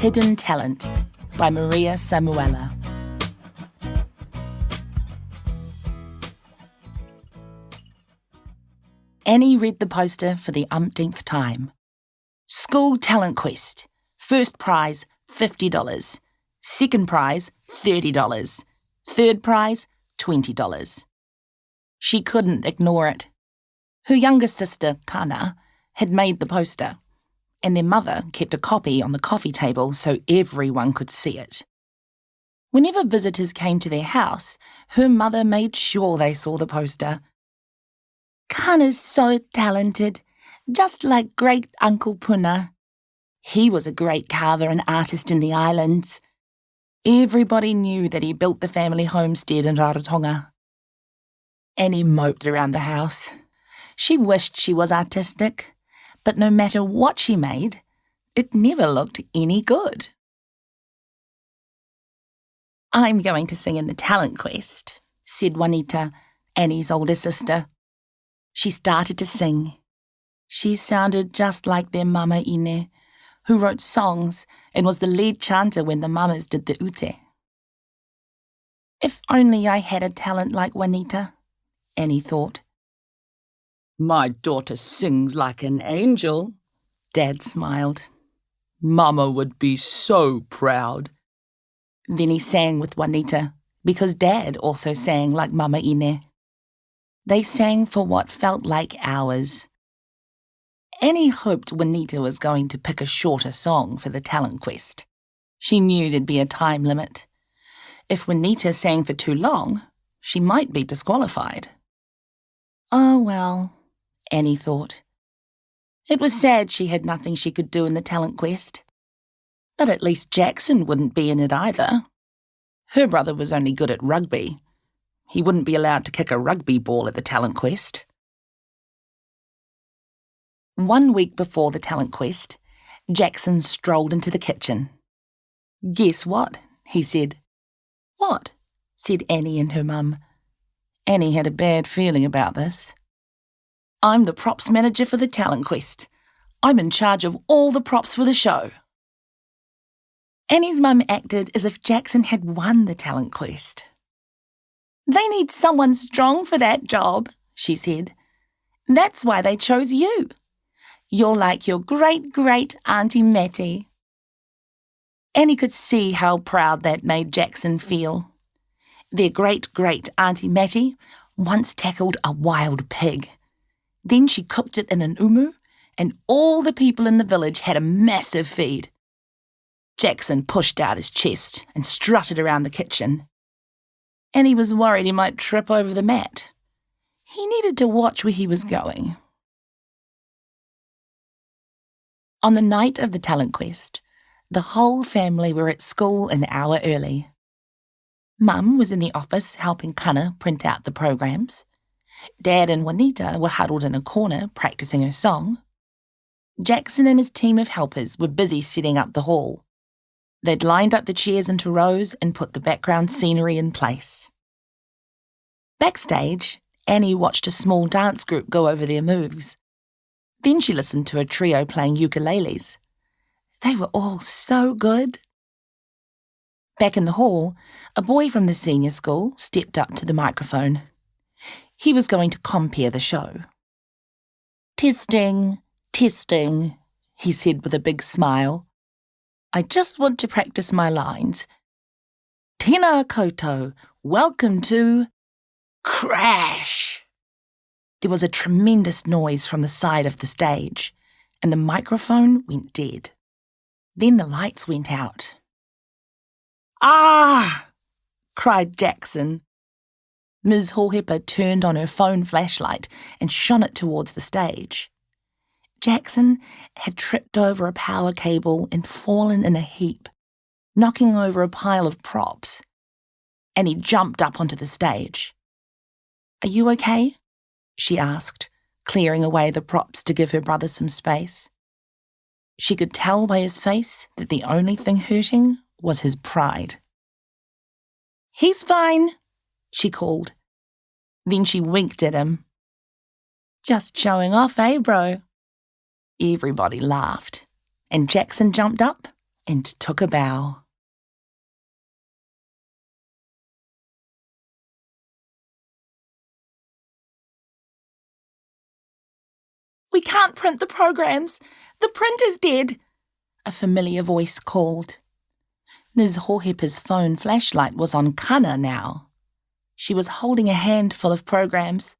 Hidden Talent by Maria Samuela. Annie read the poster for the umpteenth time. School Talent Quest. First prize, $50. Second prize, $30. Third prize, $20. She couldn't ignore it. Her younger sister, Kana, had made the poster, and their mother kept a copy on the coffee table so everyone could see it. Whenever visitors came to their house, her mother made sure they saw the poster. Kana's so talented, just like great Uncle Puna. He was a great carver and artist in the islands. Everybody knew that he built the family homestead in Rarotonga. Annie moped around the house. She wished she was artistic, but no matter what she made, it never looked any good. "I'm going to sing in the Talent Quest," said Juanita, Annie's older sister. She started to sing. She sounded just like their mama Ine, who wrote songs and was the lead chanter when the mamas did the ute. "If only I had a talent like Juanita," Annie thought. "My daughter sings like an angel," Dad smiled. "Mama would be so proud." Then he sang with Juanita, because Dad also sang like Mama Ine. They sang for what felt like hours. Annie hoped Juanita was going to pick a shorter song for the talent quest. She knew there'd be a time limit. If Juanita sang for too long, she might be disqualified. Oh well, Annie thought. It was sad she had nothing she could do in the talent quest. But at least Jackson wouldn't be in it either. Her brother was only good at rugby. He wouldn't be allowed to kick a rugby ball at the talent quest. 1 week before the talent quest, Jackson strolled into the kitchen. "Guess what?" he said. "What?" said Annie and her mum. Annie had a bad feeling about this. "I'm the props manager for the talent quest. I'm in charge of all the props for the show." Annie's mum acted as if Jackson had won the talent quest. "They need someone strong for that job," she said. "That's why they chose you. You're like your great-great Auntie Mattie." Annie could see how proud that made Jackson feel. Their great-great Auntie Mattie once tackled a wild pig. Then she cooked it in an umu, and all the people in the village had a massive feed. Jackson pushed out his chest and strutted around the kitchen. Annie was worried he might trip over the mat. He needed to watch where he was going. On the night of the talent quest, the whole family were at school an hour early. Mum was in the office helping Kana print out the programs. Dad and Juanita were huddled in a corner practicing her song. Jackson and his team of helpers were busy setting up the hall. They'd lined up the chairs into rows and put the background scenery in place. Backstage, Annie watched a small dance group go over their moves. Then she listened to a trio playing ukuleles. They were all so good. Back in the hall, a boy from the senior school stepped up to the microphone. He was going to compere the show. "Testing, testing," he said with a big smile. "I just want to practice my lines. Tēnā koutou, welcome to..." Crash! There was a tremendous noise from the side of the stage, and the microphone went dead. Then the lights went out. "Ah!" cried Jackson. Ms. Hohepa turned on her phone flashlight and shone it towards the stage. Jackson had tripped over a power cable and fallen in a heap, knocking over a pile of props. And he jumped up onto the stage. "Are you okay?" she asked, clearing away the props to give her brother some space. She could tell by his face that the only thing hurting was his pride. "He's fine," she called. Then she winked at him. "Just showing off, eh, bro?" Everybody laughed, and Jackson jumped up and took a bow. "We can't print the programs. The printer's dead," a familiar voice called. Ms. Hohepa's phone flashlight was on Kana now. She was holding a handful of programs.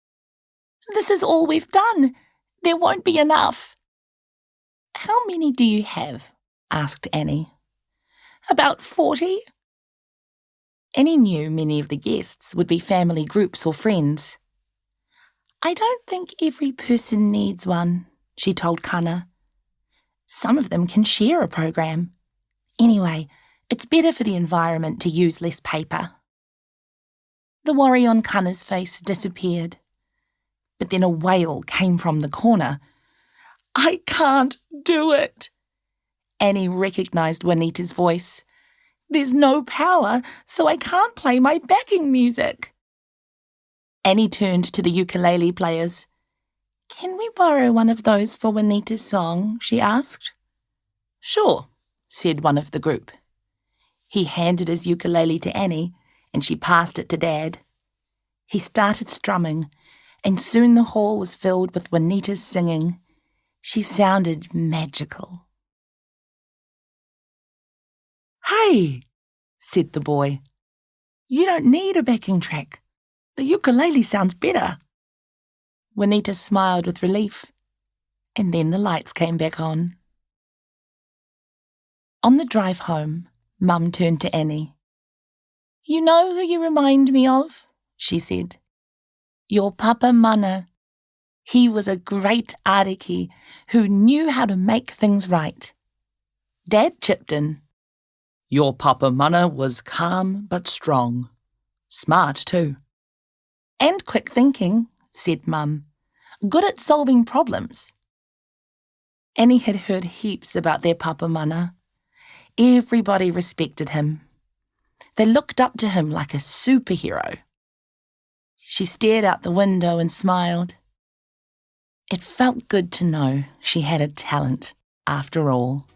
"This is all we've done. There won't be enough." "How many do you have?" asked Annie. "About 40. Annie knew many of the guests would be family groups or friends. "I don't think every person needs one," she told Kana. "Some of them can share a program. Anyway, it's better for the environment to use less paper." The worry on Kana's face disappeared. But then a wail came from the corner. "I can't do it." Annie recognised Juanita's voice. "There's no power, so I can't play my backing music." Annie turned to the ukulele players. "Can we borrow one of those for Juanita's song?" she asked. "Sure," said one of the group. He handed his ukulele to Annie, and she passed it to Dad. He started strumming, and soon the hall was filled with Juanita's singing. She sounded magical. "Hey," said the boy, "you don't need a backing track. The ukulele sounds better." Juanita smiled with relief, and then the lights came back on. On the drive home, Mum turned to Annie. "You know who you remind me of?" she said. "Your Papa Mana. He was a great ariki who knew how to make things right." Dad chipped in. "Your Papa Mana was calm but strong. Smart too." "And quick thinking," said Mum. "Good at solving problems." Annie had heard heaps about their Papa Mana. Everybody respected him. They looked up to him like a superhero. She stared out the window and smiled. It felt good to know she had a talent after all.